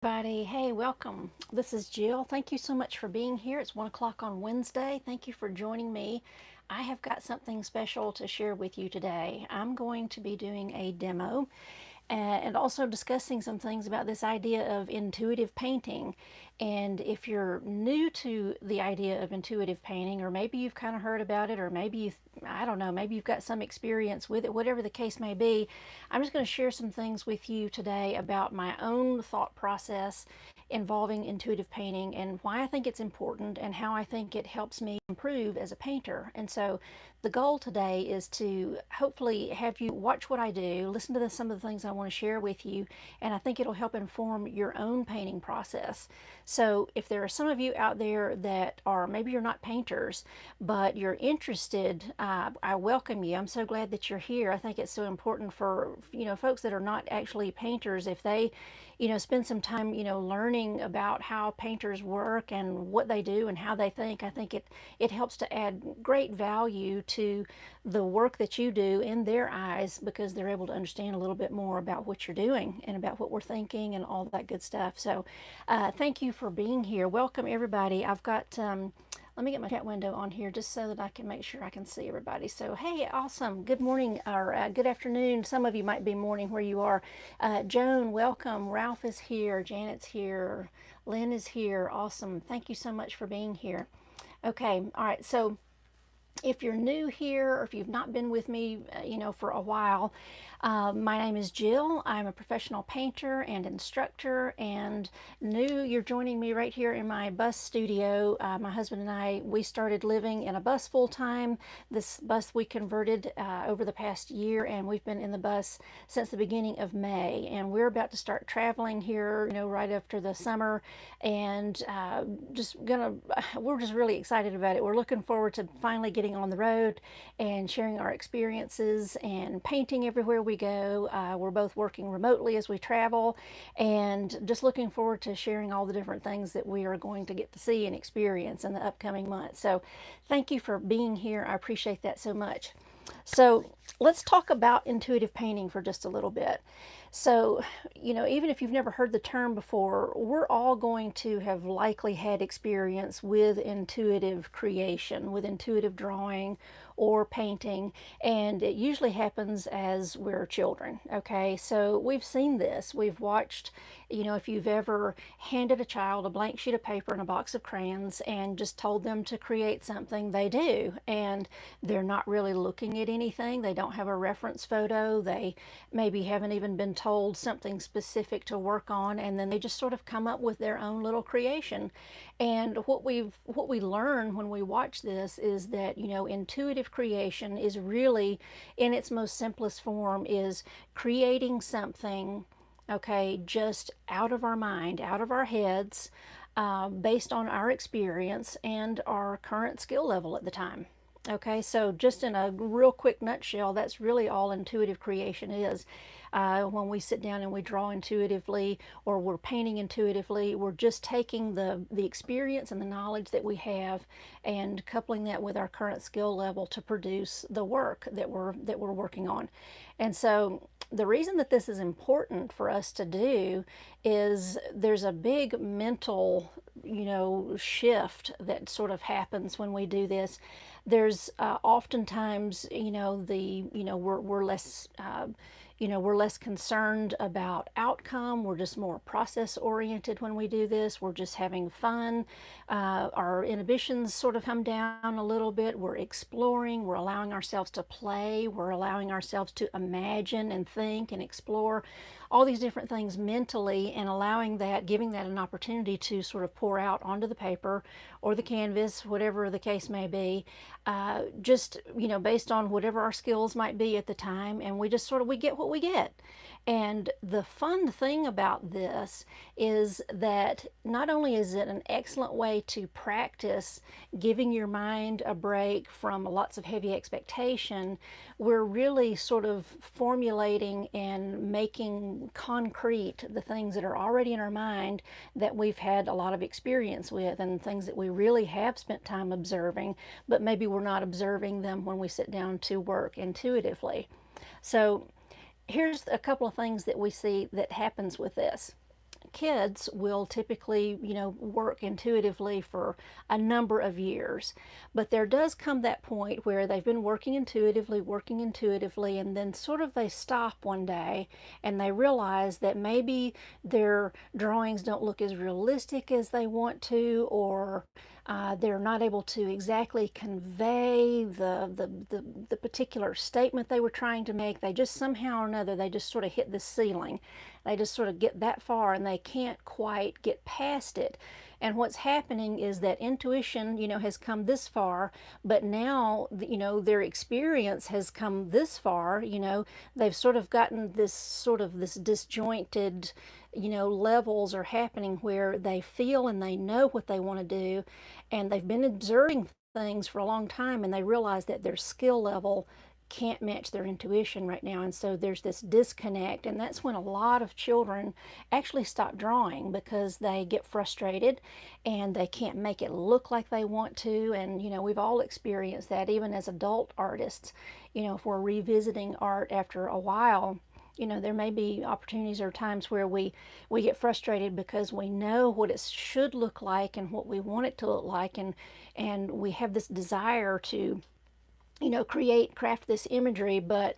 Everybody, hey, welcome. This is Jill. Thank you so much for being here. It's 1 o'clock on Wednesday. Thank you for joining me. I have got something special to share with you today. I'm going to be doing a demo and also discussing some things about this idea of intuitive painting. And if you're new to the idea of intuitive painting, or maybe you've kind of heard about it, or maybe I don't know, maybe you've got some experience with it, whatever the case may be, I'm just going to share some things with you today about my own thought process involving intuitive painting and why I think it's important and how I think it helps me improve as a painter. And so the goal today is to hopefully have you watch what I do, listen to some of the things I want to share with you, and I think it'll help inform your own painting process. So if there are some of you out there that are, maybe you're not painters, but you're interested, I welcome you. I'm so glad that you're here. I think it's so important for, folks that are not actually painters, if they, spend some time, learning about how painters work and what they do and how they think. I think it helps to add great value to the work that you do in their eyes, because they're able to understand a little bit more about what you're doing and about what we're thinking and all that good stuff. So thank you for being here. Welcome everybody. I've got let me get my chat window on here just so that I can make sure I can see everybody. So hey, awesome. Good morning, or good afternoon. Some of you might be morning where you are. Joan, welcome. Ralph is here. Janet's here. Lynn is here. Awesome. Thank you so much for being here. Okay, all right. So if you're new here, or if you've not been with me, for a while, my name is Jill. I'm a professional painter and instructor, and you're joining me right here in my bus studio. My husband and I, we started living in a bus full time. This bus we converted over the past year, and we've been in the bus since the beginning of May, and we're about to start traveling here, right after the summer, and we're just really excited about it. We're looking forward to finally getting on the road and sharing our experiences and painting everywhere we go. We're both working remotely as we travel, and just looking forward to sharing all the different things that we are going to get to see and experience in the upcoming months. So thank you for being here. I appreciate that so much. So let's talk about intuitive painting for just a little bit. So, even if you've never heard the term before, we're all going to have likely had experience with intuitive creation, with intuitive drawing or painting, and it usually happens as we're children. Okay, so we've seen this. We've watched, if you've ever handed a child a blank sheet of paper and a box of crayons and just told them to create something, they do, and they're not really looking at anything. They don't have a reference photo. They maybe haven't even been told something specific to work on, and then they just sort of come up with their own little creation. And what we learn when we watch this is that, intuitive creation is really, in its most simplest form, is creating something, okay, just out of our mind, out of our heads, based on our experience and our current skill level at the time. Okay, so just in a real quick nutshell, that's really all intuitive creation is. When we sit down and we draw intuitively, or we're painting intuitively, we're just taking the experience and the knowledge that we have and coupling that with our current skill level to produce the work that we're working on. And so the reason that this is important for us to do is there's a big mental, shift that sort of happens when we do this. There's oftentimes, we're less we're less concerned about outcome. We're just more process oriented when we do this. We're just having fun. Our inhibitions sort of come down a little bit. We're exploring. We're allowing ourselves to play. We're allowing ourselves to imagine and think and explore all these different things mentally, and giving that an opportunity to sort of pour out onto the paper or the canvas, whatever the case may be, just, based on whatever our skills might be at the time, and we get what we get. And the fun thing about this is that not only is it an excellent way to practice giving your mind a break from lots of heavy expectation, we're really sort of formulating and making concrete the things that are already in our mind that we've had a lot of experience with, and things that we really have spent time observing, but maybe we're not observing them when we sit down to work intuitively. So here's a couple of things that we see that happens with this. kids will typically, work intuitively for a number of years. But there does come that point where they've been working intuitively, and then sort of they stop one day and they realize that maybe their drawings don't look as realistic as they want to, or they're not able to exactly convey the particular statement they were trying to make. They just somehow or another, they just sort of hit the ceiling. They just sort of get that far and they can't quite get past it. And what's happening is that intuition, has come this far, but now, their experience has come this far. They've sort of gotten this disjointed, levels are happening where they feel and they know what they want to do, and they've been observing things for a long time, and they realize that their skill level can't match their intuition right now. And so there's this disconnect, and that's when a lot of children actually stop drawing because they get frustrated and they can't make it look like they want to. And we've all experienced that, even as adult artists. If we're revisiting art after a while, there may be opportunities or times where we get frustrated because we know what it should look like and what we want it to look like, and we have this desire to craft this imagery, but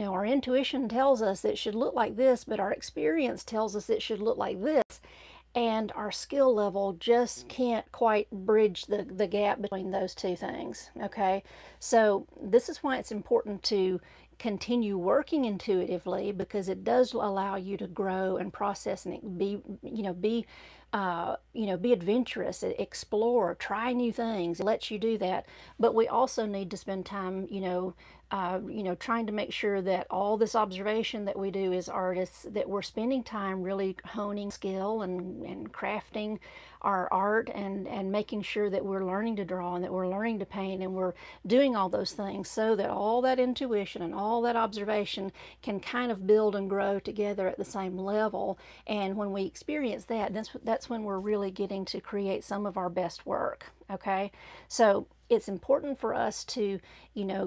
our intuition tells us it should look like this, but our experience tells us it should look like this, and our skill level just can't quite bridge the gap between those two things. Okay, so this is why it's important to continue working intuitively, because it does allow you to grow and process and be adventurous, explore, try new things. It lets you do that. But we also need to spend time, trying to make sure that all this observation that we do as artists, that we're spending time really honing skill and crafting our art, and making sure that we're learning to draw and that we're learning to paint, and we're doing all those things so that all that intuition and all that observation can kind of build and grow together at the same level. And when we experience that, that's when we're really getting to create some of our best work. Okay, so it's important for us to,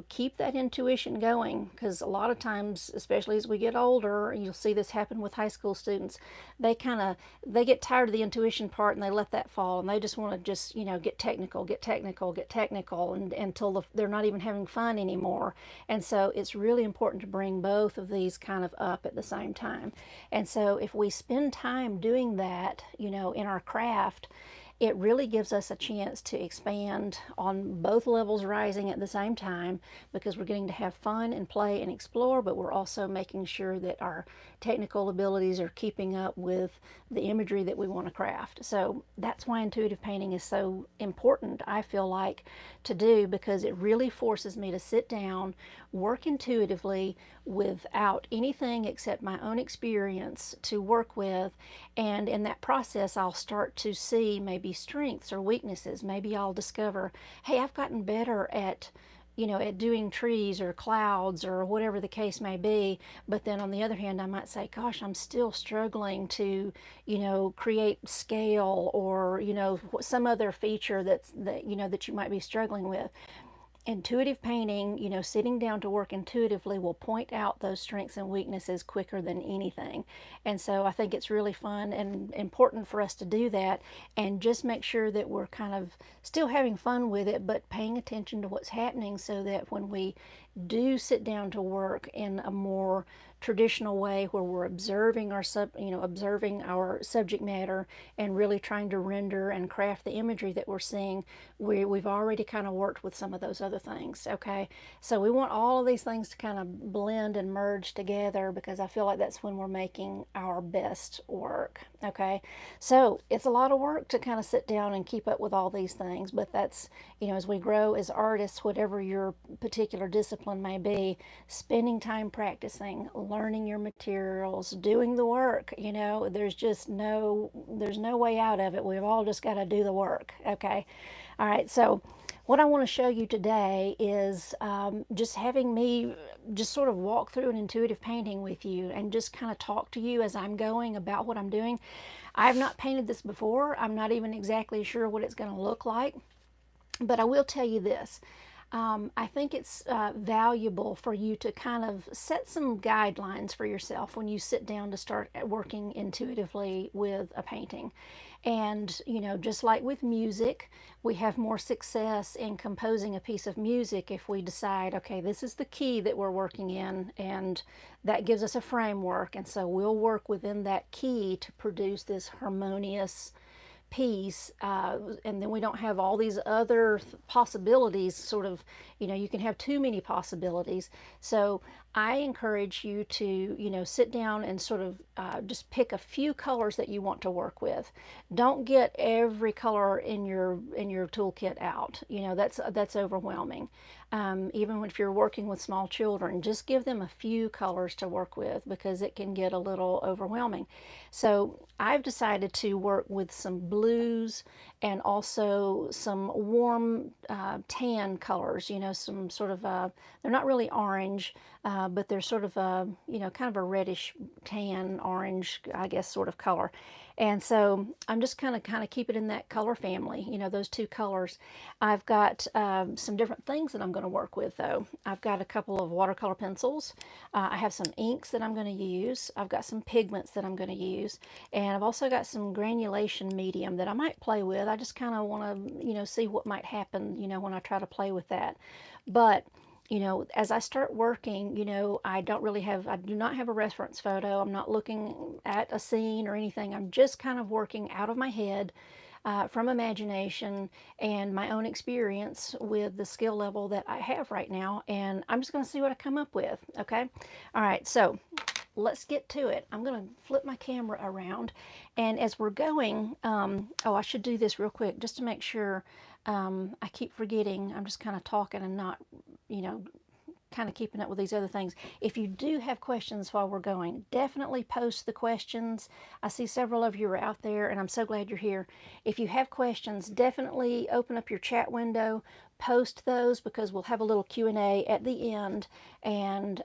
keep that intuition going, because a lot of times, especially as we get older, you'll see this happen with high school students, they get tired of the intuition part and they let that fall, and they just want to just, get technical, and until they're not even having fun anymore. And so it's really important to bring both of these kind of up at the same time. And so if we spend time doing that, in our craft, it really gives us a chance to expand on both levels rising at the same time, because we're getting to have fun and play and explore, but we're also making sure that our technical abilities are keeping up with the imagery that we want to craft. So that's why intuitive painting is so important, I feel like, to do, because it really forces me to sit down, work intuitively without anything except my own experience to work with. And in that process, I'll start to see maybe strengths or weaknesses. Maybe I'll discover, hey, I've gotten better at doing trees or clouds or whatever the case may be. But then on the other hand, I might say, gosh, I'm still struggling to, create scale, or, some other feature that you might be struggling with. Intuitive painting, sitting down to work intuitively will point out those strengths and weaknesses quicker than anything. And so I think it's really fun and important for us to do that, and just make sure that we're kind of still having fun with it, but paying attention to what's happening, so that when we do sit down to work in a more traditional way, where we're observing observing our subject matter and really trying to render and craft the imagery that we're seeing, we've already kind of worked with some of those other things. Okay, so we want all of these things to kind of blend and merge together, because I feel like that's when we're making our best work. Okay, so it's a lot of work to kind of sit down and keep up with all these things, but that's, as we grow as artists, whatever your particular discipline may be, spending time practicing, learning your materials, doing the work. There's no way out of it. We've all just got to do the work. Okay, all right. So what I want to show you today is just having me just sort of walk through an intuitive painting with you, and just kind of talk to you as I'm going about what I'm doing. I've not painted this before. I'm not even exactly sure what it's going to look like, but I will tell you this. I think it's valuable for you to kind of set some guidelines for yourself when you sit down to start working intuitively with a painting. And, you know, just like with music, we have more success in composing a piece of music if we decide, okay, this is the key that we're working in, and that gives us a framework. And so we'll work within that key to produce this harmonious piece, and then we don't have all these other possibilities. Sort of, you know, you can have too many possibilities. So I encourage you to, you know, sit down and sort of just pick a few colors that you want to work with. Don't get every color in your toolkit out. You know, that's overwhelming. Even if you're working with small children, just give them a few colors to work with, because it can get a little overwhelming. So I've decided to work with some blues and also some warm tan colors. You know, some sort of they're not really orange, but they're sort of a, you know, kind of a reddish tan orange, I guess, sort of color. And so I'm just kind of keep it in that color family, you know, those two colors. I've got some different things that I'm going to work with, though. I've got a couple of watercolor pencils. I have some inks that I'm going to use. I've got some pigments that I'm going to use. And I've also got some granulation medium that I might play with. I just kind of want to, you know, see what might happen, you know, when I try to play with that. But you know, as I start working, you know, I do not have a reference photo. I'm not looking at a scene or anything. I'm just kind of working out of my head, from imagination and my own experience with the skill level that I have right now. And I'm just going to see what I come up with. Okay. All right. So let's get to it. I'm going to flip my camera around. And as we're going, oh, I should do this real quick just to make sure. I keep forgetting. I'm just kind of talking and not, you know, kind of keeping up with these other things. If you do have questions while we're going, definitely post the questions. I see several of you are out there, and I'm so glad you're here. If you have questions, definitely open up your chat window, post those, because we'll have a little Q&A at the end, and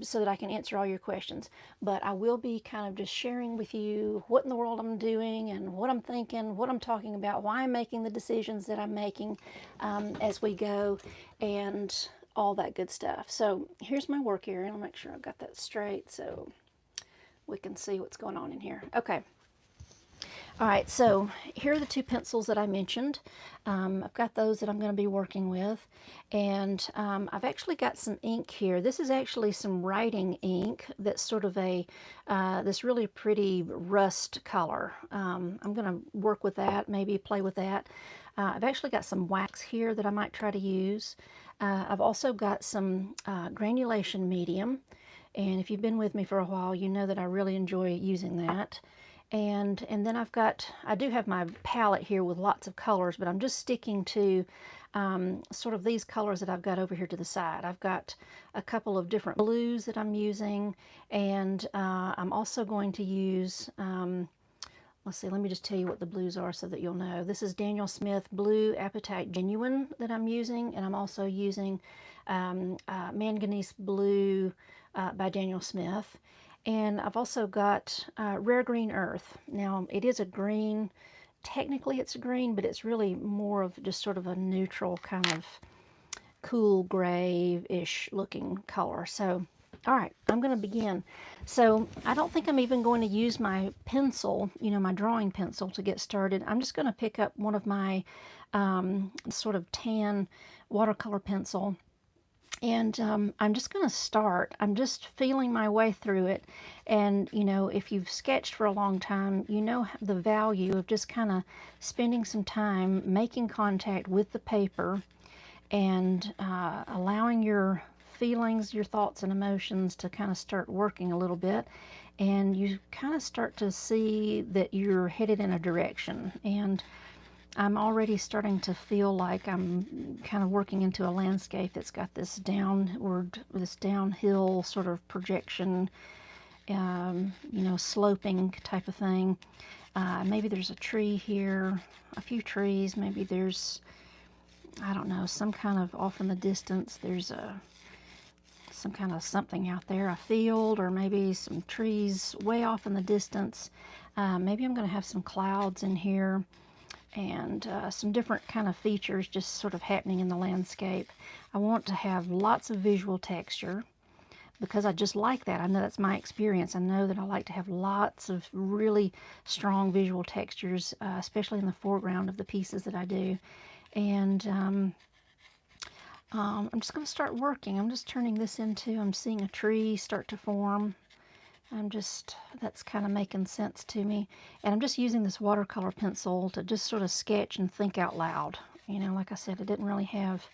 so that I can answer all your questions. But I will be kind of just sharing with you what in the world I'm doing and what I'm thinking, what I'm talking about, why I'm making the decisions that I'm making as we go, and all that good stuff. So here's my work area. I'll make sure I've got that straight so we can see what's going on in here. Okay. All right, so here are the two pencils that I mentioned. I've got those that I'm going to be working with, and I've actually got some ink here. This is actually some writing ink that's sort of a this really pretty rust color. I'm going to work with that, maybe play with that. I've actually got some wax here that I might try to use. I've also got some granulation medium, and if you've been with me for a while, you know that I really enjoy using that. And then I do have my palette here with lots of colors, but I'm just sticking to sort of these colors that I've got over here to the side. I've got a couple of different blues that I'm using, and I'm also going to use, let's see, let me just tell you what the blues are so that you'll know. This is Daniel Smith Blue Apatite Genuine that I'm using, and I'm also using Manganese Blue by Daniel Smith. And I've also got Rare Green Earth. Now, it is a green. Technically, it's a green, but it's really more of just sort of a neutral kind of cool gray-ish looking color. So, all right, I'm going to begin. So, I don't think I'm even going to use my pencil, you know, my drawing pencil to get started. I'm just going to pick up one of my sort of tan watercolor pencil. And I'm just going to start. I'm just feeling my way through it. And, you know, if you've sketched for a long time, you know the value of just kind of spending some time making contact with the paper and allowing your feelings, your thoughts and emotions to kind of start working a little bit. And you kind of start to see that you're headed in a direction. And I'm already starting to feel like I'm kind of working into a landscape that's got this downward, this downhill sort of projection, you know, sloping type of thing. Maybe there's a tree here, a few trees. Maybe there's, I don't know, some kind of off in the distance. There's some kind of something out there, a field, or maybe some trees way off in the distance. Maybe I'm going to have some clouds in here. and some different kind of features just sort of happening in the landscape. I want to have lots of visual texture because I just like that. I know that's my experience. I know that I like to have lots of really strong visual textures, especially in the foreground of the pieces that I do. And I'm just going to start working. I'm just turning this into, I'm seeing a tree start to form. That's kind of making sense to me. And I'm just using this watercolor pencil to just sort of sketch and think out loud. You know, like I said, I didn't really have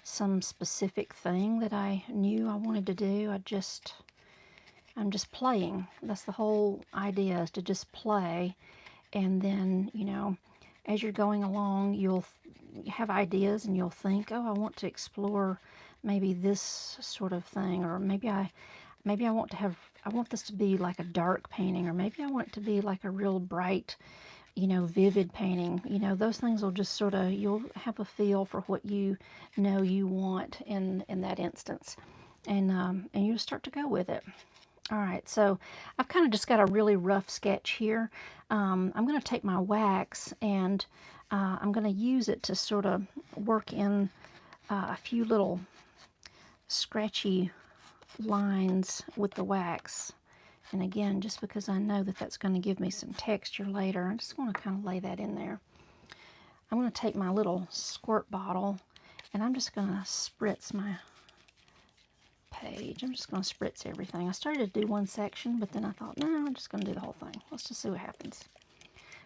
some specific thing that I knew I wanted to do. I'm just playing. That's the whole idea, is to just play. And then, you know, as you're going along, you'll have ideas and you'll think, oh, I want to explore maybe this sort of thing, or maybe I want this to be like a dark painting, or maybe I want it to be like a real bright, you know, vivid painting. You know, those things will just sort of, you'll have a feel for what you know you want in that instance, and you start to go with it. All right, so I've kind of just got a really rough sketch here. I'm going to take my wax and I'm going to use it to sort of work in a few little scratchy lines with the wax. And again, just because I know that that's going to give me some texture later, I just want to kind of lay that in there. I'm going to take my little squirt bottle and I'm just going to spritz my page. I'm just going to spritz everything. I started to do one section, but then I thought, no, I'm just going to do the whole thing. Let's just see what happens.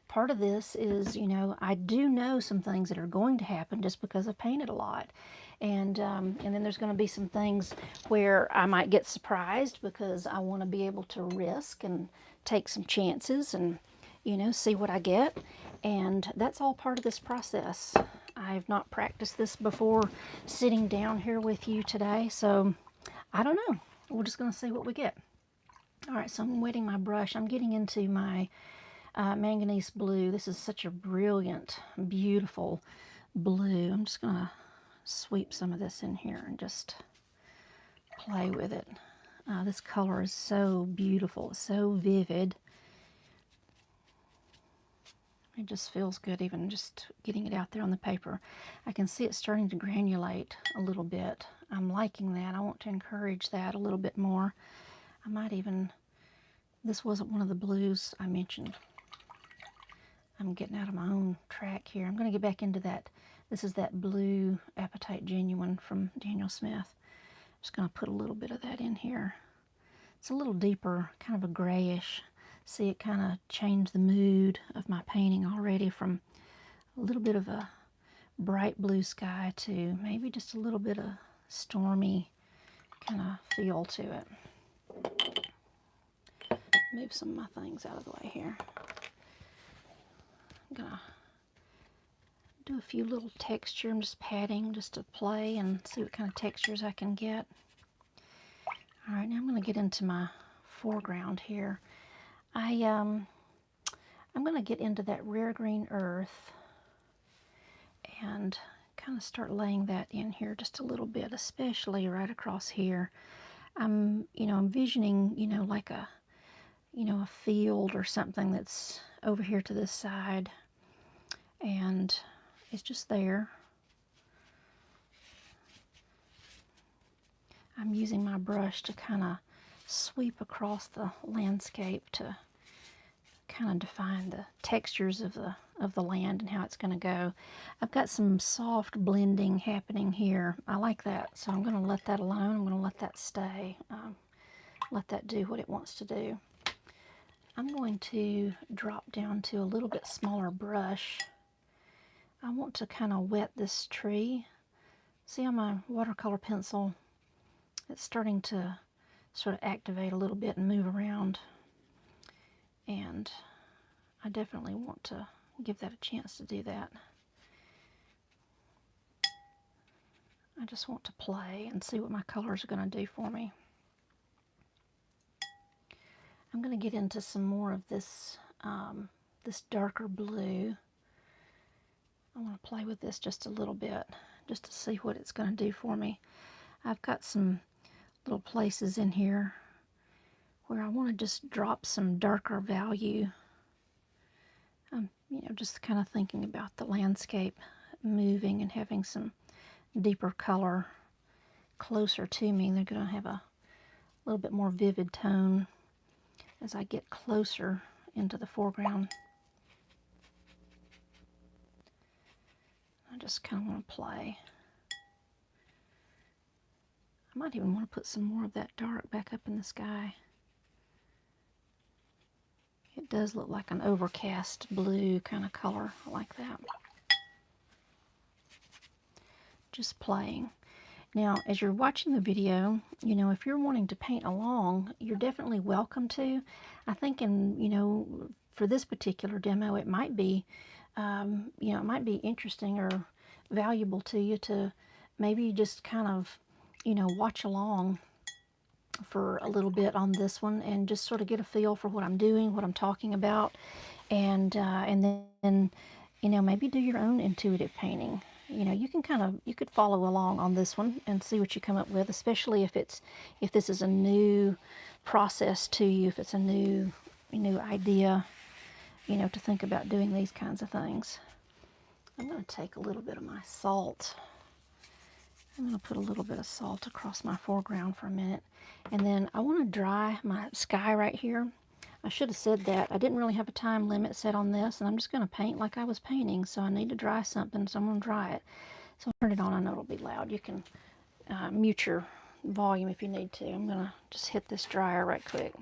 Part of this is, you know, I do know some things that are going to happen just because I painted a lot. And then there's going to be some things where I might get surprised because I want to be able to risk and take some chances and, you know, see what I get. And that's all part of this process. I've not practiced this before sitting down here with you today, so I don't know. We're just going to see what we get. All right, so I'm wetting my brush. I'm getting into my Manganese Blue. This is such a brilliant, beautiful blue. I'm just going to sweep some of this in here and just play with it. This color is so beautiful, so vivid. It just feels good even just getting it out there on the paper. I can see it starting to granulate a little bit. I'm liking that. I want to encourage that a little bit more. I might even, this wasn't one of the blues I mentioned. I'm getting out of my own track here. I'm going to get back into that. This is that blue Apatite Genuine from Daniel Smith. I'm just going to put a little bit of that in here. It's a little deeper, kind of a grayish. See, it kind of changed the mood of my painting already from a little bit of a bright blue sky to maybe just a little bit of stormy kind of feel to it. Move some of my things out of the way here. I'm gonna do a few little texture. I'm just patting just to play and see what kind of textures I can get. All right, now I'm going to get into my foreground here. I'm going to get into that rare green earth and kind of start laying that in here just a little bit, especially right across here. I'm envisioning, like a field or something that's over here to this side, and it's just there. I'm using my brush to kind of sweep across the landscape to kind of define the textures of the land and how it's going to go. I've got some soft blending happening here. I like that, so I'm going to let that alone. I'm going to let that stay. Let that do what it wants to do. I'm going to drop down to a little bit smaller brush. I want to kind of wet this tree. See on my watercolor pencil, it's starting to sort of activate a little bit and move around. And I definitely want to give that a chance to do that. I just want to play and see what my colors are going to do for me. I'm going to get into some more of this, this darker blue. I want to play with this just a little bit, just to see what it's going to do for me. I've got some little places in here where I want to just drop some darker value. I'm just kind of thinking about the landscape moving and having some deeper color closer to me. They're going to have a little bit more vivid tone as I get closer into the foreground. I just kind of want to play. I might even want to put some more of that dark back up in the sky. It does look like an overcast blue kind of color. I like that. Just playing. Now, as you're watching the video, if you're wanting to paint along, you're definitely welcome to. I think for this particular demo, it might be, it might be interesting or valuable to you to maybe just kind of, watch along for a little bit on this one and just sort of get a feel for what I'm doing, what I'm talking about, and then maybe do your own intuitive painting. You could follow along on this one and see what you come up with, especially if this is a new process to you, if it's a new idea, to think about doing these kinds of things. I'm going to take a little bit of my salt. I'm going to put a little bit of salt across my foreground for a minute. And then I want to dry my sky right here. I should have said that. I didn't really have a time limit set on this, and I'm just going to paint like I was painting, so I need to dry something, so I'm going to dry it. So I'll turn it on. I know it'll be loud. You can mute your volume if you need to. I'm going to just hit this dryer right quick.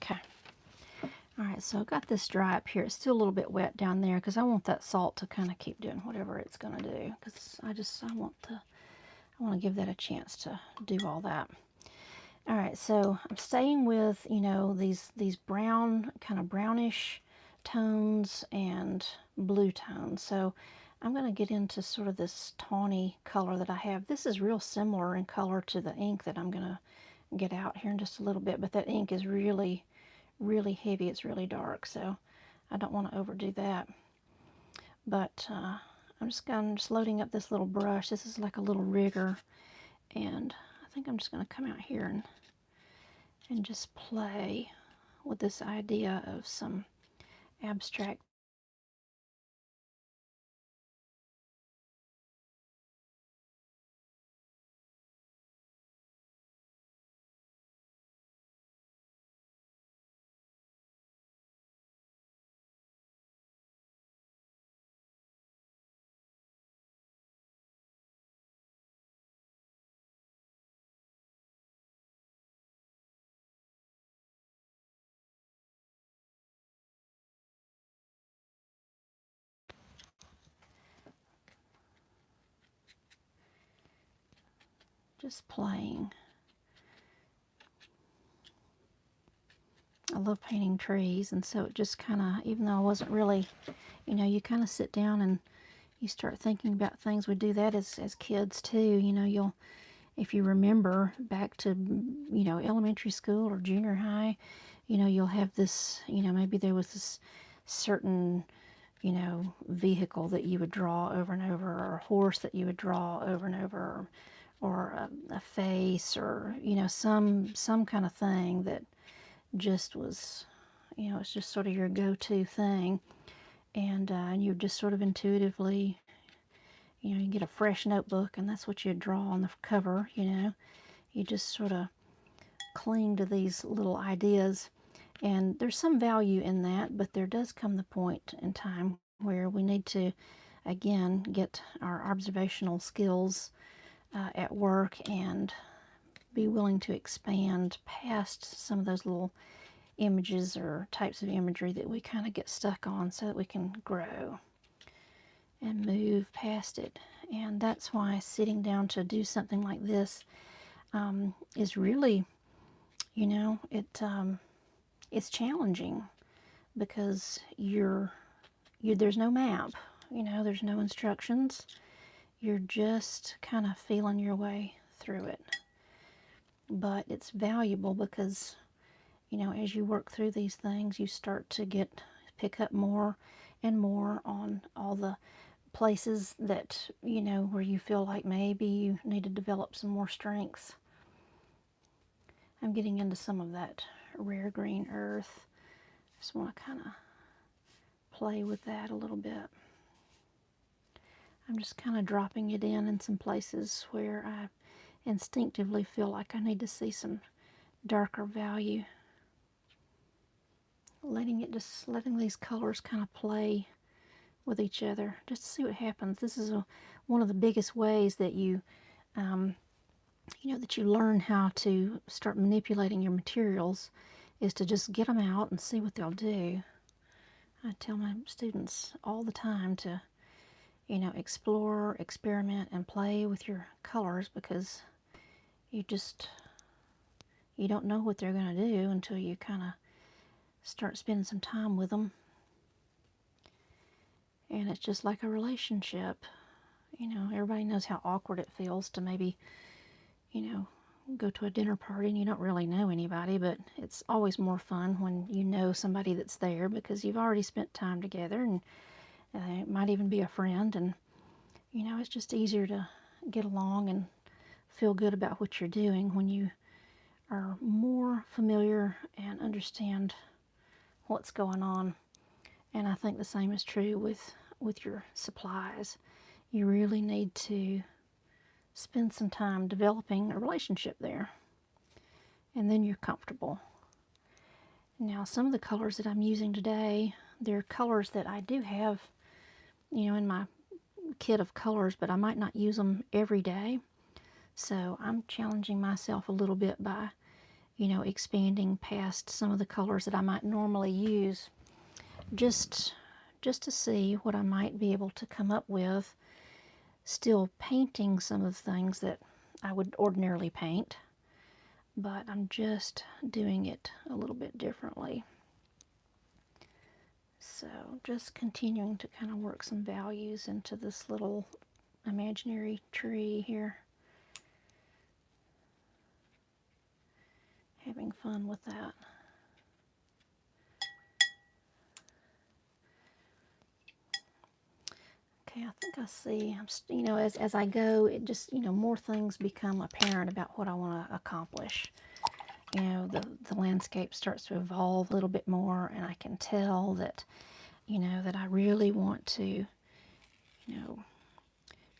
Okay. All right, so I've got this dry up here. It's still a little bit wet down there because I want that salt to kind of keep doing whatever it's going to do, because I want to give that a chance to do all that. All right, so I'm staying with, these brown, kind of brownish tones and blue tones. So I'm going to get into sort of this tawny color that I have. This is real similar in color to the ink that I'm going to get out here in just a little bit, but that ink is really, really heavy. It's really dark, so I don't want to overdo that. But I'm just loading up this little brush. This is like a little rigger, and I think I'm just going to come out here and just play with this idea of some abstract. Just playing. I love painting trees, and so it just kind of, even though I wasn't really, you kind of sit down and you start thinking about things. We do that as kids too. If you remember back to, elementary school or junior high, you'll have this, maybe there was this certain, vehicle that you would draw over and over, or a horse that you would draw over and over, or a face, or, some kind of thing that just was, it's just sort of your go-to thing. And you just sort of intuitively, you get a fresh notebook, and that's what you draw on the cover. You just sort of cling to these little ideas, and there's some value in that, but there does come the point in time where we need to, again, get our observational skills at work and be willing to expand past some of those little images or types of imagery that we kind of get stuck on, so that we can grow. and move past it. And that's why sitting down to do something like this is really, you know, it's challenging because there's no map, you know, there's no instructions. You're just kind of feeling your way through it. But it's valuable because, you know, as you work through these things, you start to pick up more and more on all the places that, you know, where you feel like maybe you need to develop some more strengths. I'm getting into some of that rare green earth. Just want to kind of play with that a little bit. I'm just kind of dropping it in some places where I instinctively feel like I need to see some darker value. Letting these colors kind of play with each other, just to see what happens. This is one of the biggest ways that you know, that you learn how to start manipulating your materials, is to just get them out and see what they'll do. I tell my students all the time to, you know, explore, experiment, and play with your colors, because you don't know what they're going to do until you kind of start spending some time with them. And it's just like a relationship. You know, everybody knows how awkward it feels to maybe, you know, go to a dinner party and you don't really know anybody, but it's always more fun when you know somebody that's there, because you've already spent time together, and it might even be a friend, and, you know, it's just easier to get along and feel good about what you're doing when you are more familiar and understand what's going on. And I think the same is true with your supplies. You really need to spend some time developing a relationship there, and then you're comfortable. Now, some of the colors that I'm using today, they're colors that I do have, you know, in my kit of colors, but I might not use them every day. So I'm challenging myself a little bit by, you know, expanding past some of the colors that I might normally use, just to see what I might be able to come up with, still painting some of the things that I would ordinarily paint, but I'm just doing it a little bit differently. So just continuing to kind of work some values into this little imaginary tree here. Having fun with that. Okay, I think I see, you know, as I go, it just, you know, more things become apparent about what I want to accomplish. You know, the landscape starts to evolve a little bit more, and I can tell that, you know, that I really want to, you know,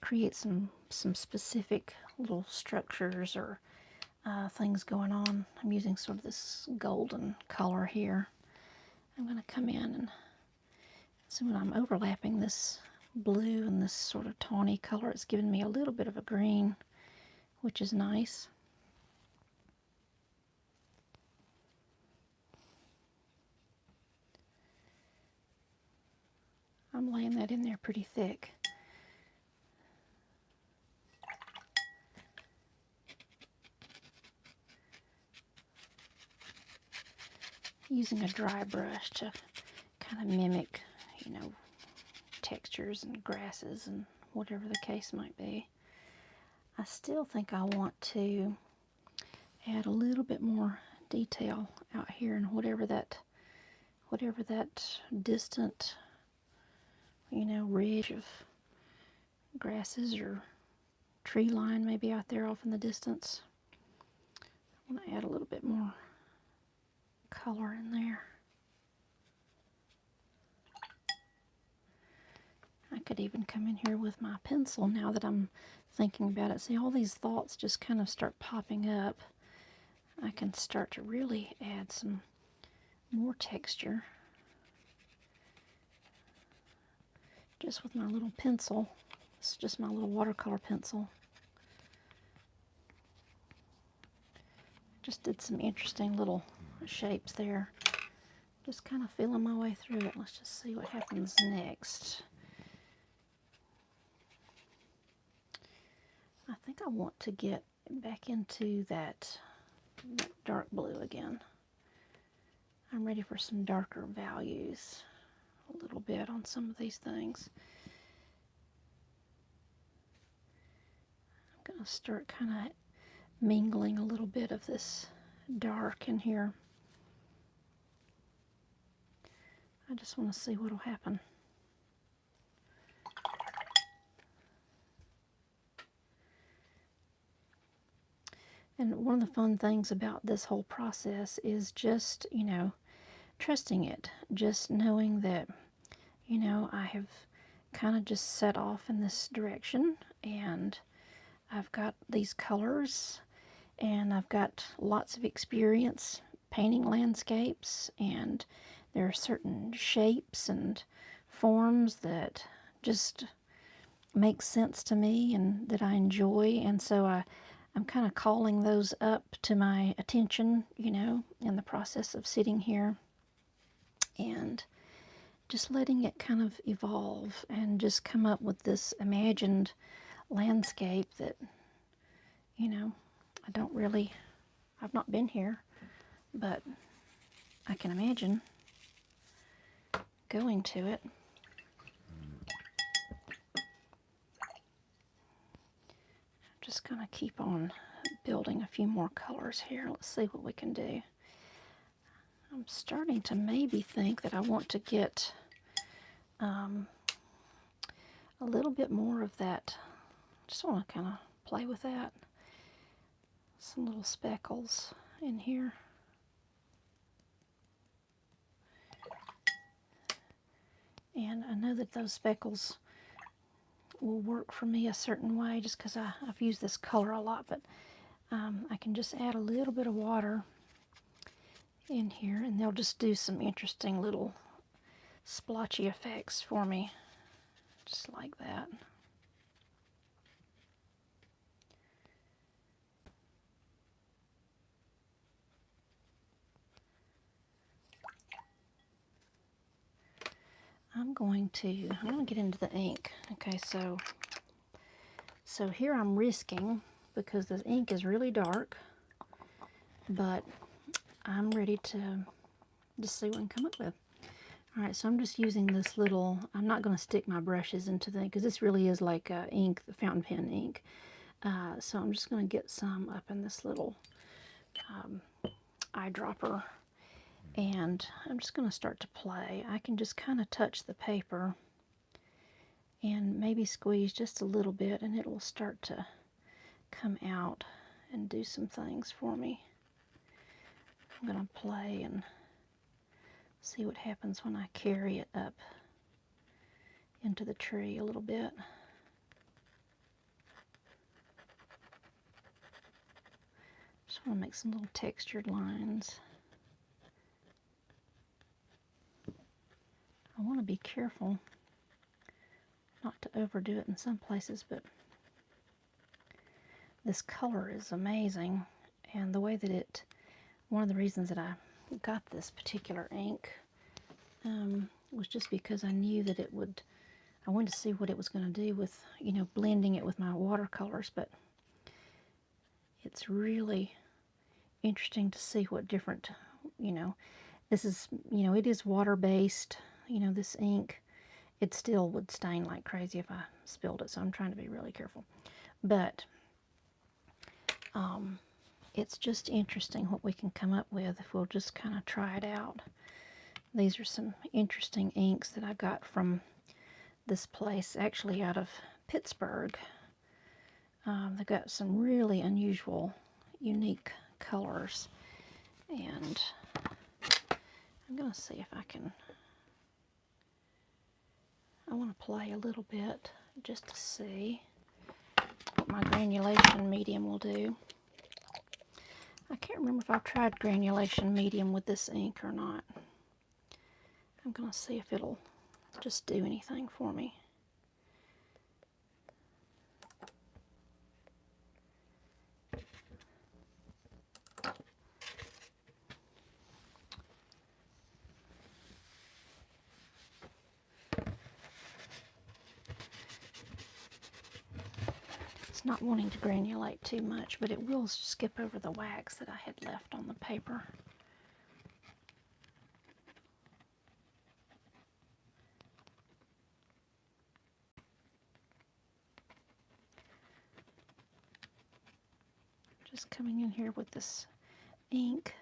create some specific little structures or things going on. I'm using sort of this golden color here. I'm going to come in, and so when I'm overlapping this blue and this sort of tawny color, it's giving me a little bit of a green, which is nice. I'm laying that in there pretty thick. Using a dry brush to kind of mimic, you know, textures and grasses and whatever the case might be. I still think I want to add a little bit more detail out here, and whatever that distant, you know, ridge of grasses or tree line maybe out there off in the distance. I want to add a little bit more color in there. I could even come in here with my pencil now that I'm thinking about it. See, all these thoughts just kind of start popping up. I can start to really add some more texture just with my little pencil. It's just my little watercolor pencil. Just did some interesting little shapes there. Just kind of feeling my way through it. Let's just see what happens next. I want to get back into that dark blue again. I'm ready for some darker values a little bit on some of these things. I'm going to start kind of mingling a little bit of this dark in here. I just want to see what will happen. And one of the fun things about this whole process is just, you know, trusting it. Just knowing that, you know, I have kind of just set off in this direction, and I've got these colors, and I've got lots of experience painting landscapes, and there are certain shapes and forms that just make sense to me and that I enjoy, and so I'm kind of calling those up to my attention, you know, in the process of sitting here and just letting it kind of evolve and just come up with this imagined landscape that, you know, I've not been here, but I can imagine going to it. Just going to keep on building a few more colors here. Let's see what we can do. I'm starting to maybe think that I want to get a little bit more of that. Just want to kind of play with that. Some little speckles in here. And I know that those speckles will work for me a certain way just because I've used this color a lot, but I can just add a little bit of water in here and they'll just do some interesting little splotchy effects for me, just like that. I'm going to get into the ink. Okay, so here I'm risking, because the ink is really dark, but I'm ready to just see what I can come up with. All right, so I'm just using this little, I'm not going to stick my brushes into the, because this really is like ink, the fountain pen ink. So I'm just going to get some up in this little eyedropper, and I'm just going to start to play. I can just kind of touch the paper and maybe squeeze just a little bit, and it will start to come out and do some things for me. I'm going to play and see what happens when I carry it up into the tree a little bit. Just want to make some little textured lines. I want to be careful not to overdo it in some places, but this color is amazing, and the way that it, one of the reasons that I got this particular ink was just because I knew that it would, I wanted to see what it was going to do with, you know, blending it with my watercolors, but it's really interesting to see what different, you know, this is, you know, it is water-based, you know, this ink, it still would stain like crazy if I spilled it, so I'm trying to be really careful. But it's just interesting what we can come up with if we'll just kind of try it out. These are some interesting inks that I got from this place, actually out of Pittsburgh. They've got some really unusual, unique colors, and I'm going to see if I can, I want to play a little bit just to see what my granulation medium will do. I can't remember if I've tried granulation medium with this ink or not. I'm going to see if it'll just do anything for me. not wanting to granulate too much, but it will skip over the wax that I had left on the paper. Just coming in here with this ink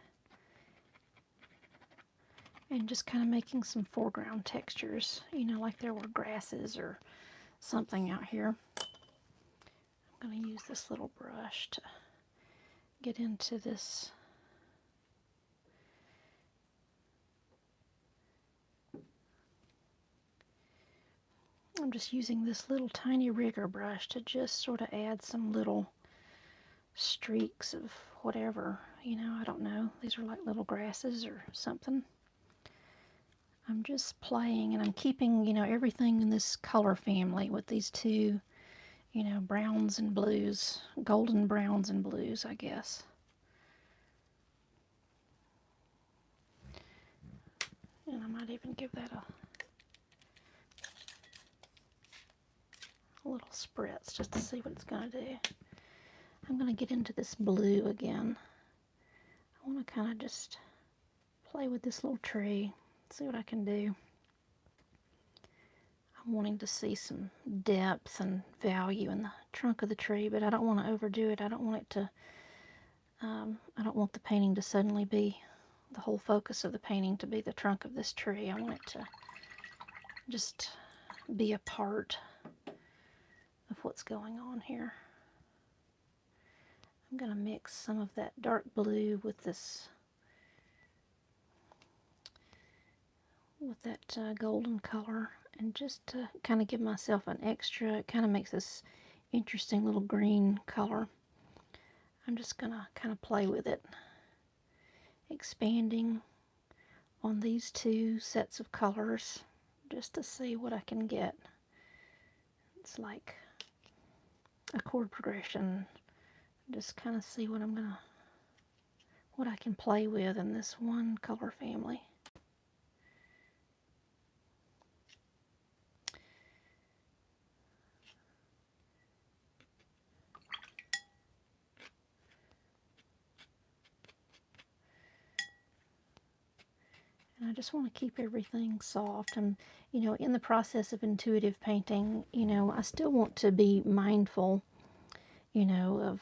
and just kind of making some foreground textures, you know, like there were grasses or something out here. I'm going to use this little brush to get into this. I'm just using this little tiny rigger brush to just sort of add some little streaks of whatever, you know, I don't know. These are like little grasses or something. I'm just playing, and I'm keeping, you know, everything in this color family with these two, you know, browns and blues, golden browns and blues, I guess. And I might even give that a little spritz just to see what it's going to do. I'm going to get into this blue again. I want to kind of just play with this little tree, see what I can do. I'm wanting to see some depth and value in the trunk of the tree, but I don't want to overdo it. I don't want it to, I don't want the painting to suddenly be, the whole focus of the painting to be the trunk of this tree. I want it to just be a part of what's going on here. I'm going to mix some of that dark blue with this, with that golden color, and just to kind of give myself an extra, it kind of makes this interesting little green color. I'm just going to kind of play with it, expanding on these two sets of colors just to see what I can get. It's like a chord progression. Just kind of see what what I can play with in this one color family. And I just want to keep everything soft. And, you know, in the process of intuitive painting, you know, I still want to be mindful, you know, of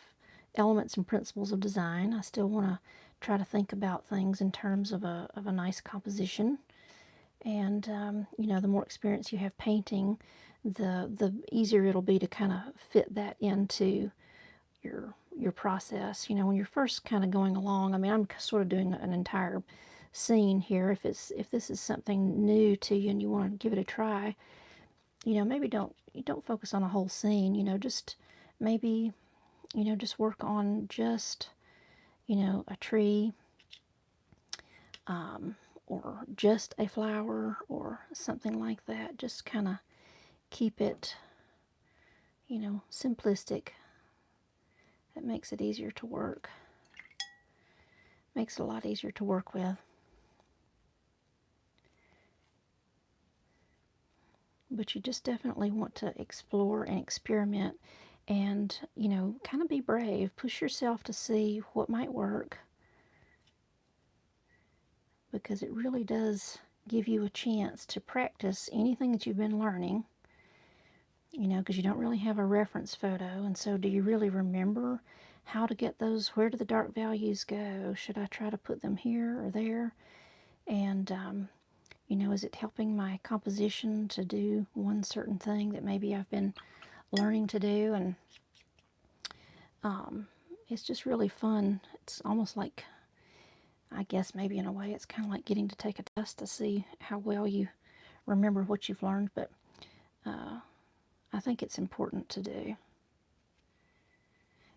elements and principles of design. I still want to try to think about things in terms of a nice composition. And, you know, the more experience you have painting, the easier it'll be to kind of fit that into your process. You know, when you're first kind of going along, I mean, I'm sort of doing an entire scene here. If this is something new to you and you want to give it a try, you know, maybe don't focus on a whole scene. You know, just maybe, you know, just work on just, you know, a tree, or just a flower or something like that. Just kind of keep it, you know, simplistic. That makes it easier to work. Makes it a lot easier to work with. But you just definitely want to explore and experiment and, you know, kind of be brave. Push yourself to see what might work, because it really does give you a chance to practice anything that you've been learning, you know, because you don't really have a reference photo. And so do you really remember how to get those? Where do the dark values go? Should I try to put them here or there? And, you know, is it helping my composition to do one certain thing that maybe I've been learning to do? And it's just really fun. It's almost like, I guess maybe in a way, it's kind of like getting to take a test to see how well you remember what you've learned, but I think it's important to do.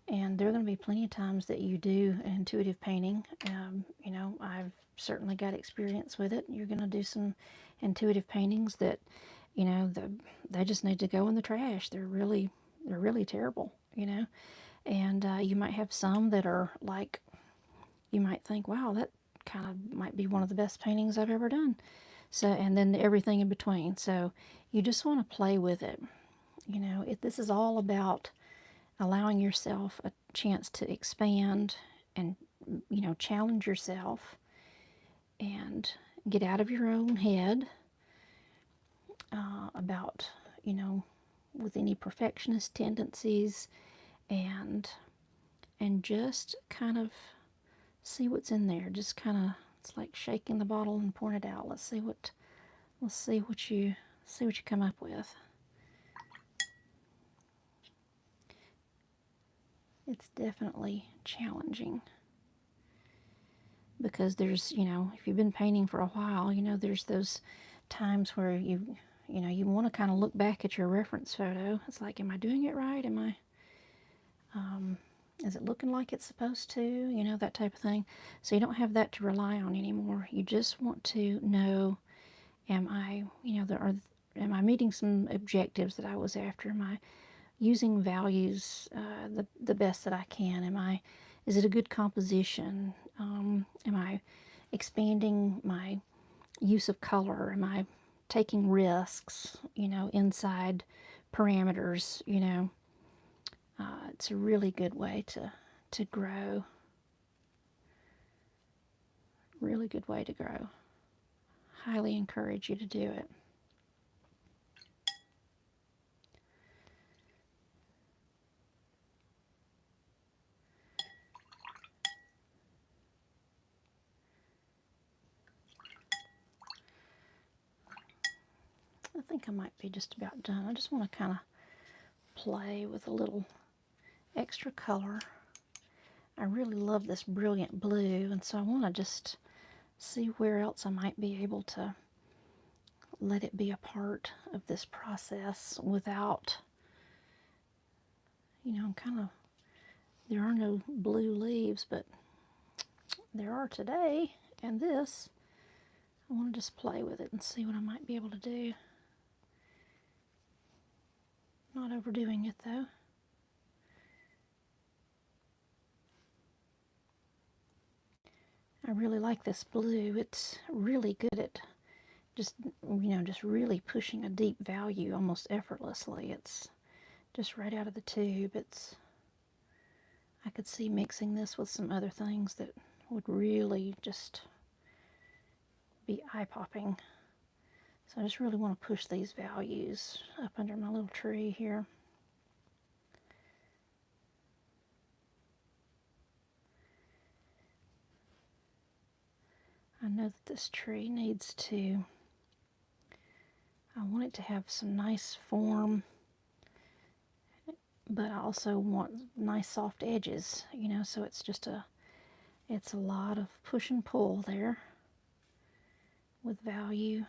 And there are going to be plenty of times that you do an intuitive painting. You know, I've certainly got experience with it. You're going to do some intuitive paintings that, you know, they just need to go in the trash. They're really terrible, you know. And you might have some that are like, you might think, wow, that kind of might be one of the best paintings I've ever done. So, and then everything in between. So you just want to play with it. You know, this is all about allowing yourself a chance to expand and, challenge yourself and get out of your own head about, with any perfectionist tendencies, and just kind of see what's in there. Just kind of, it's like shaking the bottle and pouring it out. Let's see what you come up with. It's definitely challenging because there's, if you've been painting for a while, there's those times where you want to kind of look back at your reference photo. It's like, am I doing it right? Is it looking like it's supposed to? That type of thing. So you don't have that to rely on anymore. You just want to know, am I meeting some objectives that I was after? Am I using values the best that I can? Is it a good composition? Am I expanding my use of color? Am I taking risks, inside parameters? It's a really good way to grow. Really good way to grow. Highly encourage you to do it. I think I might be just about done. I just want to kind of play with a little extra color. I really love this brilliant blue, and so I want to just see where else I might be able to let it be a part of this process without, kind of, there are no blue leaves, but there are today, and this, I want to just play with it and see what I might be able to do. Not overdoing it though. I really like this blue. It's really good at just really pushing a deep value almost effortlessly. It's just right out of the tube. I could see mixing this with some other things that would really just be eye-popping. So I just really want to push these values up under my little tree here. I know that this tree needs to, I want it to have some nice form, but I also want nice soft edges, so it's just it's a lot of push and pull there with value.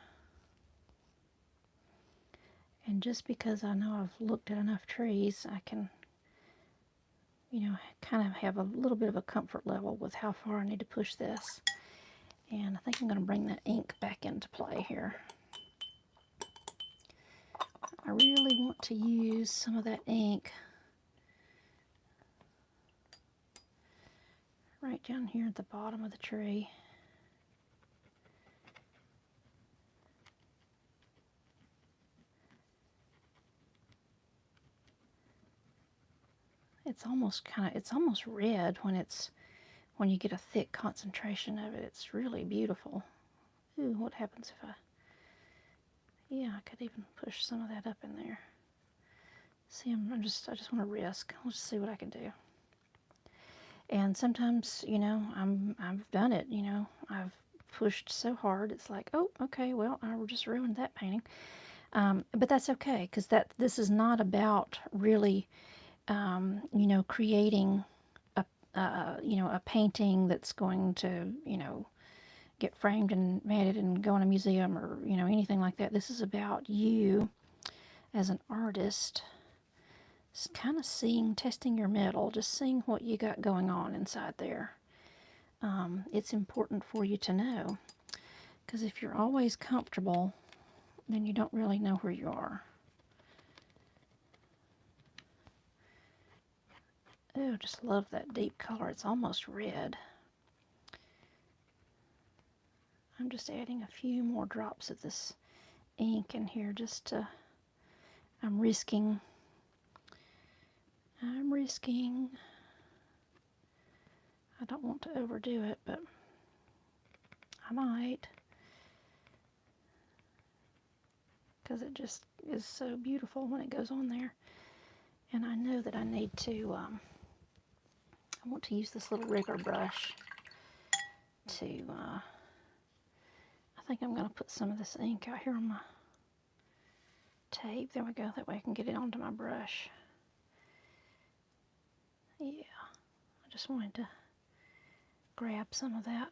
And just because I know I've looked at enough trees, I can, kind of have a little bit of a comfort level with how far I need to push this. And I think I'm going to bring that ink back into play here. I really want to use some of that ink right down here at the bottom of the tree. It's almost red when you get a thick concentration of it. It's really beautiful. Ooh, what happens if yeah, I could even push some of that up in there. See, I just want to risk. Let's see what I can do. And sometimes, I've done it, I've pushed so hard, it's like, oh, okay, well, I just ruined that painting. But that's okay, because this is not about really, creating a painting that's going to, get framed and matted and go in a museum or, anything like that. This is about you as an artist, kind of testing your mettle, just seeing what you got going on inside there. It's important for you to know, because if you're always comfortable, then you don't really know where you are. Oh, just love that deep color. It's almost red. I'm just adding a few more drops of this ink in here just to, I'm risking risking. I don't want to overdo it, but I might, because it just is so beautiful when it goes on there. And I know that I need to, I want to use this little rigger brush to, I think I'm going to put some of this ink out here on my tape. There we go, that way I can get it onto my brush. Yeah, I just wanted to grab some of that.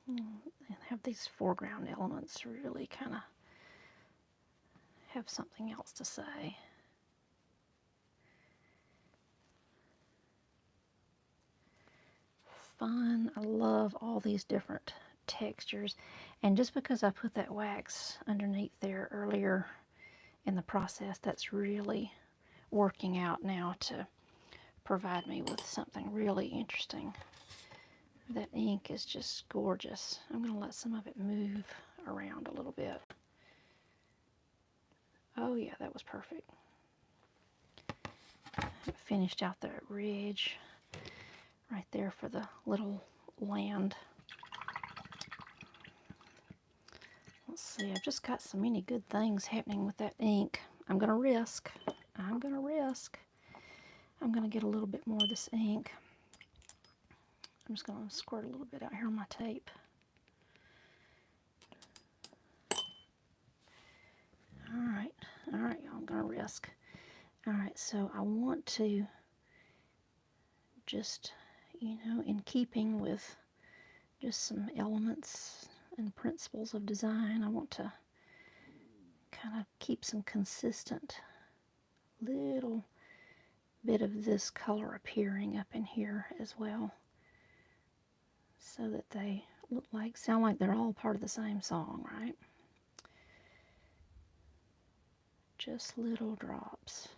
And have these foreground elements really kind of have something else to say. Fun. I love all these different textures, and just because I put that wax underneath there earlier in the process, that's really working out now to provide me with something really interesting. That ink is just gorgeous. I'm going to let some of it move around a little bit. Oh yeah, that was perfect. I finished out that ridge right there for the little land. Let's see, I've just got so many good things happening with that ink. I'm going to risk. I'm going to get a little bit more of this ink. I'm just going to squirt a little bit out here on my tape. Alright, I'm going to risk. Alright, so I want to just, you know, in keeping with just some elements and principles of design, I want to kind of keep some consistent little bit of this color appearing up in here as well, so that they sound like they're all part of the same song, right? Just little drops.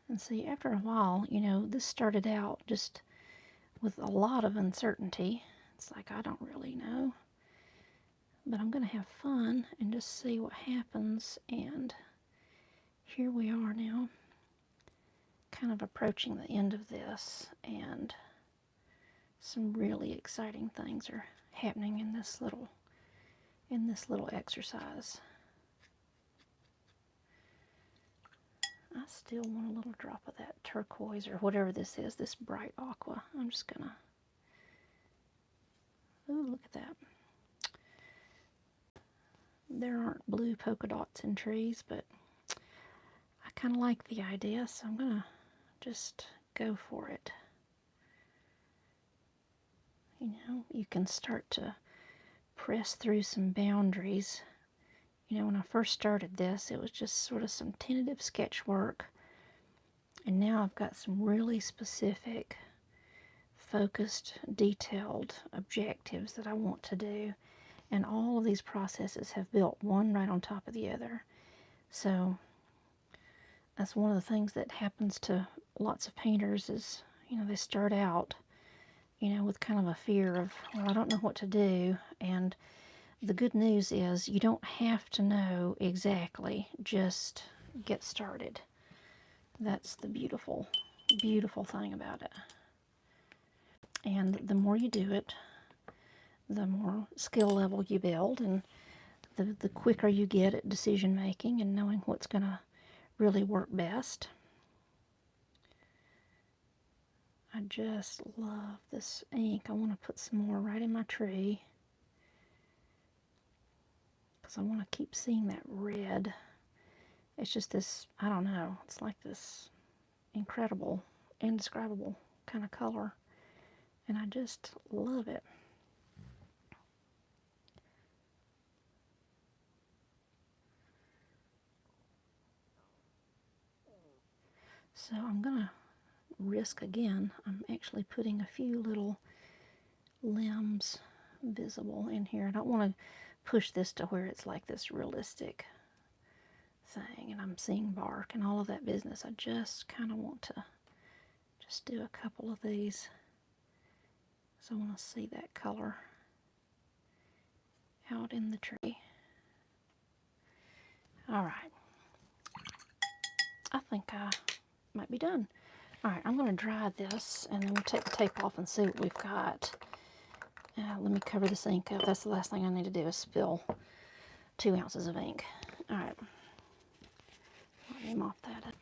And see, after a while, you know, this started out just with a lot of uncertainty. It's like, I don't really know, but I'm going to have fun and just see what happens. And here we are now, kind of approaching the end of this, and some really exciting things are happening in this little exercise. I still want a little drop of that turquoise or whatever this is, this bright aqua. I'm just gonna, ooh, look at that. There aren't blue polka dots in trees, but I kind of like the idea, so I'm gonna just go for it. You know, you can start to press through some boundaries. You know, when I first started this, it was just sort of some tentative sketch work. And now I've got some really specific, focused, detailed objectives that I want to do. And all of these processes have built one right on top of the other. So that's one of the things that happens to lots of painters is, you know, they start out, you know, with kind of a fear of, well, I don't know what to do. And the good news is you don't have to know exactly, just get started. That's the beautiful, beautiful thing about it. And the more you do it, the more skill level you build, and the quicker you get at decision making and knowing what's going to really work best. I just love this ink. I want to put some more right in my tree, because I want to keep seeing that red. It's just this, I don't know, it's like this incredible, indescribable kind of color, and I just love it. So I'm going to risk again. I'm actually putting a few little limbs visible in here. I don't want to push this to where it's like this realistic thing and I'm seeing bark and all of that business. I just kind of want to just do a couple of these, so I want to see that color out in the tree. All right. I think I might be done. All right, I'm going to dry this and then we'll take the tape off and see what we've got. Let me cover this ink up. That's the last thing I need to do is spill 2 ounces of ink. All right. Let me mop that up.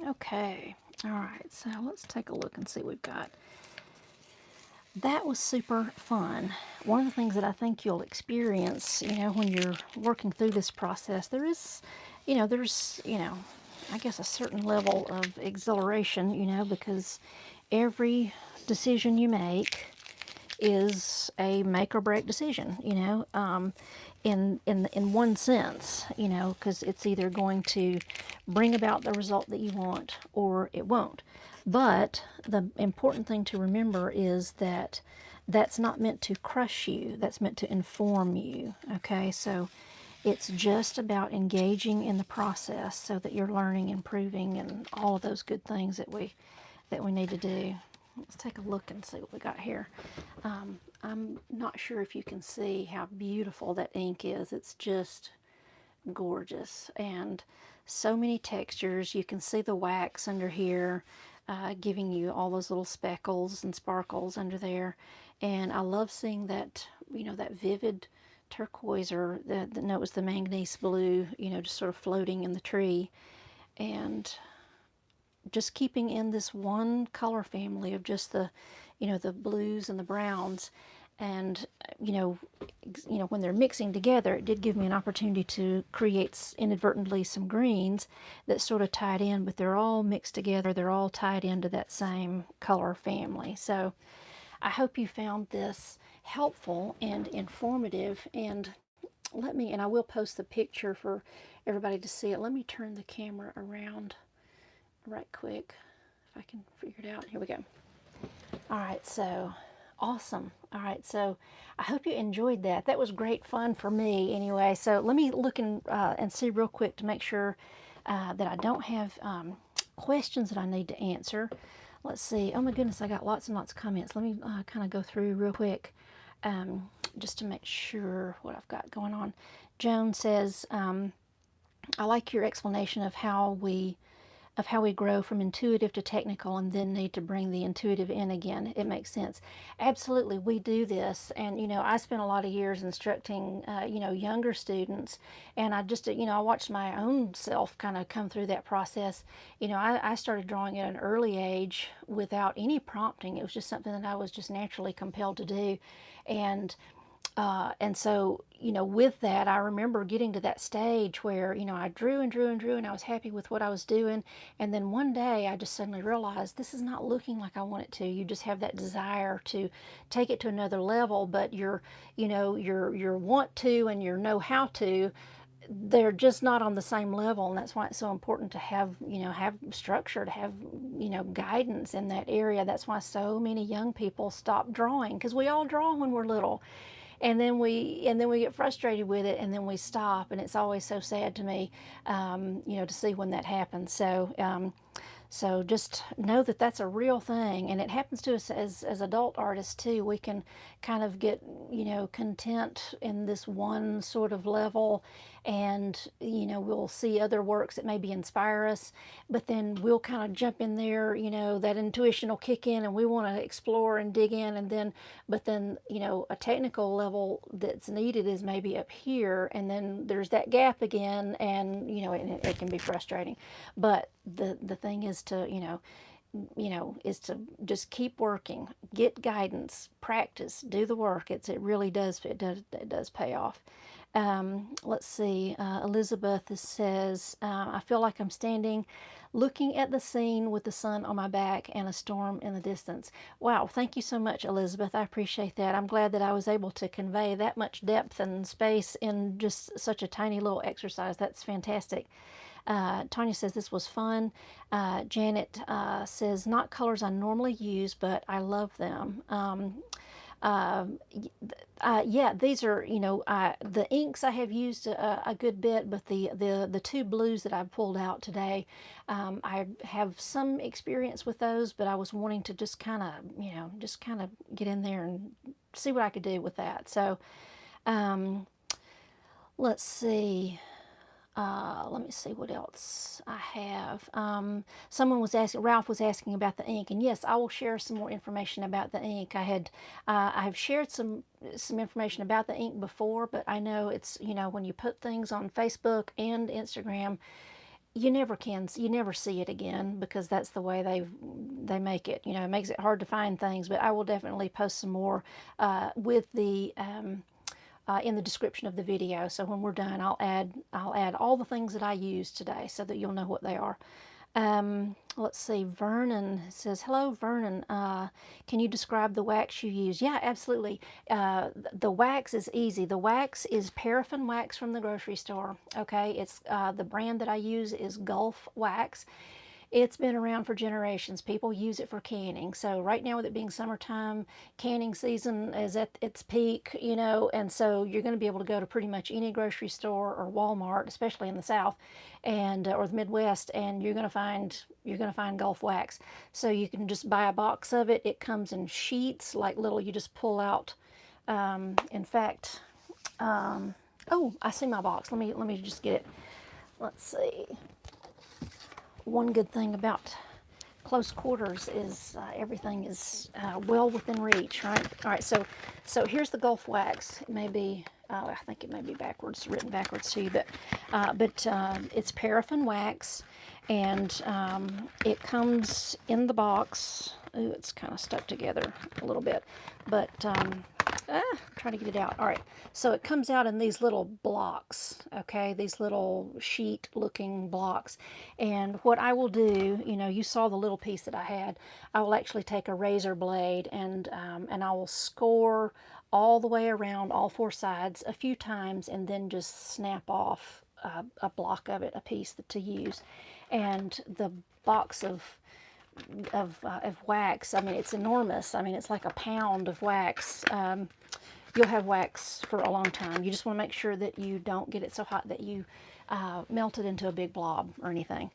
Okay, all right, so let's take a look and see what we've got. That was super fun. One of the things that I think you'll experience, when you're working through this process, there's, I guess a certain level of exhilaration, because every decision you make is a make or break decision, in one sense, because it's either going to bring about the result that you want or it won't. But the important thing to remember is that that's not meant to crush you, that's meant to inform you. Okay, so it's just about engaging in the process so that you're learning, improving, and all of those good things that we need to do. Let's take a look and see what we got here. I'm not sure if you can see how beautiful that ink is. It's just gorgeous and so many textures. You can see the wax under here, giving you all those little speckles and sparkles under there. And I love seeing that, that vivid turquoise, or no, it was the manganese blue, just sort of floating in the tree. And just keeping in this one color family of just the blues and the browns. And when they're mixing together, it did give me an opportunity to create inadvertently some greens that sort of tied in, but they're all mixed together, they're all tied into that same color family. So I hope you found this helpful and informative, and I will post the picture for everybody to see it. Let me turn the camera around right quick if I can figure it out. Here we go. All right, so awesome. All right, so I hope you enjoyed that. That was great fun for me anyway. So let me look and see real quick to make sure that I don't have questions that I need to answer. Let's see. Oh my goodness, I got lots and lots of comments. Let me kind of go through real quick just to make sure what I've got going on. Joan says, I like your explanation of how we grow from intuitive to technical and then need to bring the intuitive in again. It makes sense. Absolutely, we do this. And, I spent a lot of years instructing, younger students. And I just, I watched my own self kind of come through that process. I started drawing at an early age without any prompting. It was just something that I was just naturally compelled to do. And so, with that, I remember getting to that stage where, I drew and drew and drew and I was happy with what I was doing. And then one day I just suddenly realized this is not looking like I want it to. You just have that desire to take it to another level, but your want to and your know how to they're just not on the same level, and that's why it's so important to have, have structure, to have, guidance in that area. That's why so many young people stop drawing, because we all draw when we're little, and then we get frustrated with it, and then we stop, and it's always so sad to me, to see when that happens. So just know that that's a real thing, and it happens to us as adult artists too. We can kind of get, content in this one sort of level, and we'll see other works that maybe inspire us, but then we'll kind of jump in there. That intuition will kick in, and we want to explore and dig in, but then a technical level that's needed is maybe up here, and then there's that gap again, and it can be frustrating. But the thing is to is to just keep working, get guidance, practice, do the work. It really does, it does pay off. Let's see. Elizabeth says, I feel like I'm standing looking at the scene with the sun on my back and a storm in the distance. Wow, thank you so much, Elizabeth. I appreciate that. I'm glad that I was able to convey that much depth and space in just such a tiny little exercise. That's fantastic. Tanya says this was fun. Janet says, not colors I normally use, but I love them. Uh, yeah, these are, the inks I have used a good bit, but the two blues that I pulled out today, I have some experience with those, but I was wanting to just kind of get in there and see what I could do with that. So, um, let's see. Let me see what else I have. Someone was asking, Ralph was asking about the ink, and yes, I will share some more information about the ink. I've shared some information about the ink before, but I know it's, when you put things on Facebook and Instagram, you never see it again, because that's the way they make it. It makes it hard to find things. But I will definitely post some more with the in the description of the video. So when we're done, I'll add all the things that I used today, so that you'll know what they are. Let's see. Vernon says, "Hello, Vernon. Can you describe the wax you use?" Yeah, absolutely. The wax is easy. The wax is paraffin wax from the grocery store. Okay, it's the brand that I use is Gulf Wax. It's been around for generations. People use it for canning. So right now, with it being summertime, canning season is at its peak, and so you're going to be able to go to pretty much any grocery store or Walmart, especially in the South, and or the Midwest, and you're going to find Gulf Wax. So you can just buy a box of it. It comes in sheets, like little. You just pull out. In fact, oh, I see my box. Let me just get it. Let's see. One good thing about close quarters is everything is well within reach, right? All right, so here's the Gulf Wax. It may be, I think it may be backwards, written backwards to you, but it's paraffin wax, and it comes in the box. Ooh, it's kind of stuck together a little bit, but trying to get it out. All right, so it comes out in these little blocks, okay, these little sheet looking blocks. And what I will do, you saw the little piece that I had. I will actually take a razor blade, and I will score all the way around all four sides a few times, and then just snap off a block of it, a piece to use. And the box of wax, I mean, it's enormous. I mean, it's like a pound of wax. You'll have wax for a long time. You just want to make sure that you don't get it so hot that you melt it into a big blob or anything.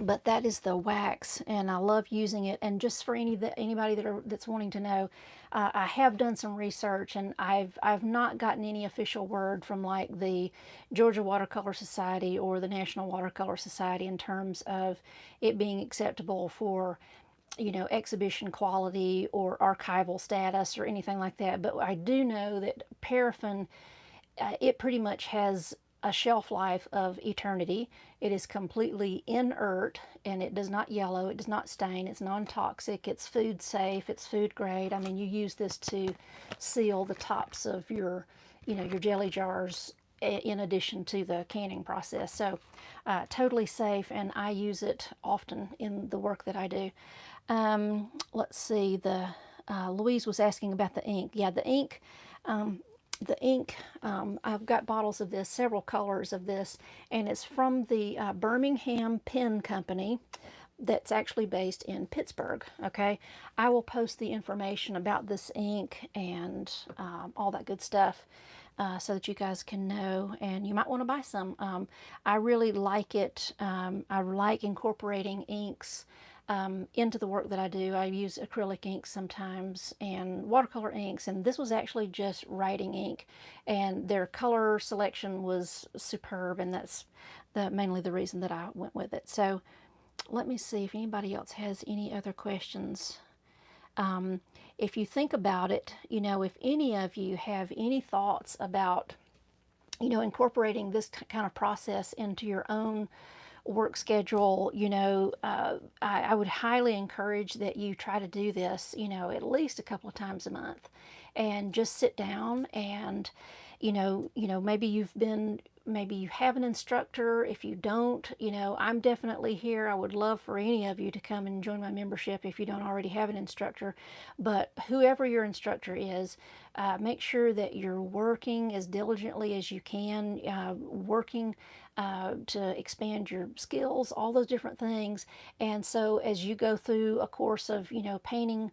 But that is the wax, and I love using it. And just for anybody that's wanting to know, I have done some research, and I've not gotten any official word from like the Georgia Watercolor Society or the National Watercolor Society in terms of it being acceptable for exhibition quality or archival status or anything like that. But I do know that paraffin, it pretty much has a shelf life of eternity. It is completely inert, and it does not yellow, it does not stain, it's non-toxic, it's food safe, it's food grade. I mean, you use this to seal the tops of your jelly jars, in addition to the canning process. So totally safe, and I use it often in the work that I do. Let's see, Louise was asking about the ink. Yeah, the ink, the ink, I've got bottles of this, several colors of this, and it's from the Birmingham Pen Company that's actually based in Pittsburgh. Okay, I will post the information about this ink and all that good stuff so that you guys can know, and you might want to buy some. I really like it. I like incorporating inks into the work that I do. I use acrylic inks sometimes and watercolor inks, and this was actually just writing ink, and their color selection was superb, and that's mainly the reason that I went with it. So let me see if anybody else has any other questions. Um, if you think about it, if any of you have any thoughts about, incorporating this kind of process into your own work schedule, I would highly encourage that you try to do this, at least a couple of times a month, and just sit down and, maybe you have an instructor. If you don't, I'm definitely here. I would love for any of you to come and join my membership if you don't already have an instructor. But whoever your instructor is, make sure that you're working as diligently as you can, working to expand your skills, all those different things. And so as you go through a course of, painting,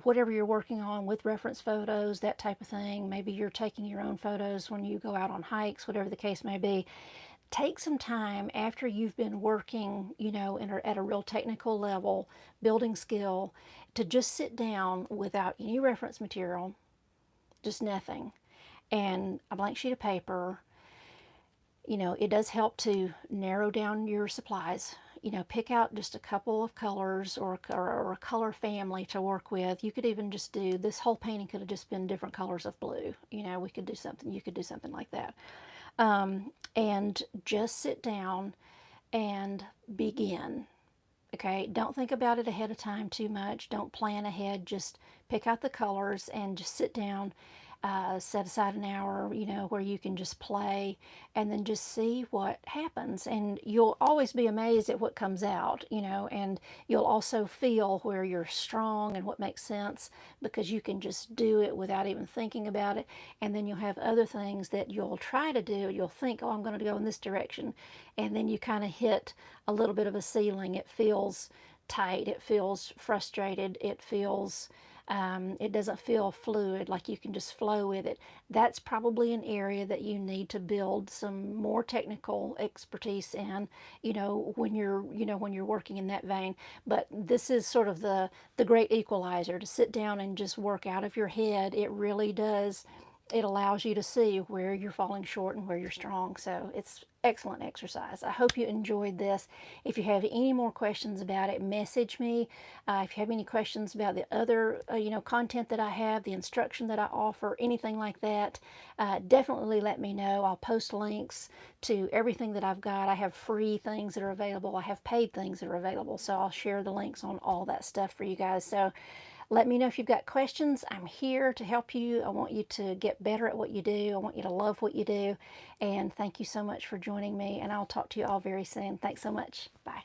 whatever you're working on with reference photos, that type of thing. Maybe you're taking your own photos when you go out on hikes, whatever the case may be. Take some time after you've been working, at a real technical level, building skill, to just sit down without any reference material, just nothing, and a blank sheet of paper. It does help to narrow down your supplies. Pick out just a couple of colors or a color family to work with. You could even just do, this whole painting could have just been different colors of blue. We could do something, you could do something like that. And just sit down and begin. Okay, don't think about it ahead of time too much. Don't plan ahead. Just pick out the colors and just sit down. Set aside an hour, where you can just play and then just see what happens. And you'll always be amazed at what comes out, and you'll also feel where you're strong and what makes sense because you can just do it without even thinking about it. And then you'll have other things that you'll try to do. You'll think, oh, I'm going to go in this direction. And then you kind of hit a little bit of a ceiling. It feels tight. It feels frustrated. It doesn't feel fluid, like you can just flow with it. That's probably an area that you need to build some more technical expertise in, when you're working in that vein. But this is sort of the great equalizer, to sit down and just work out of your head. It really does. It allows you to see where you're falling short and where you're strong. So it's excellent exercise. I hope you enjoyed this. If you have any more questions about it, message me. If you have any questions about the other, content that I have, the instruction that I offer, anything like that, definitely let me know. I'll post links to everything that I've got. I have free things that are available. I have paid things that are available. So I'll share the links on all that stuff for you guys. So let me know if you've got questions. I'm here to help you. I want you to get better at what you do. I want you to love what you do. And thank you so much for joining me. And I'll talk to you all very soon. Thanks so much. Bye.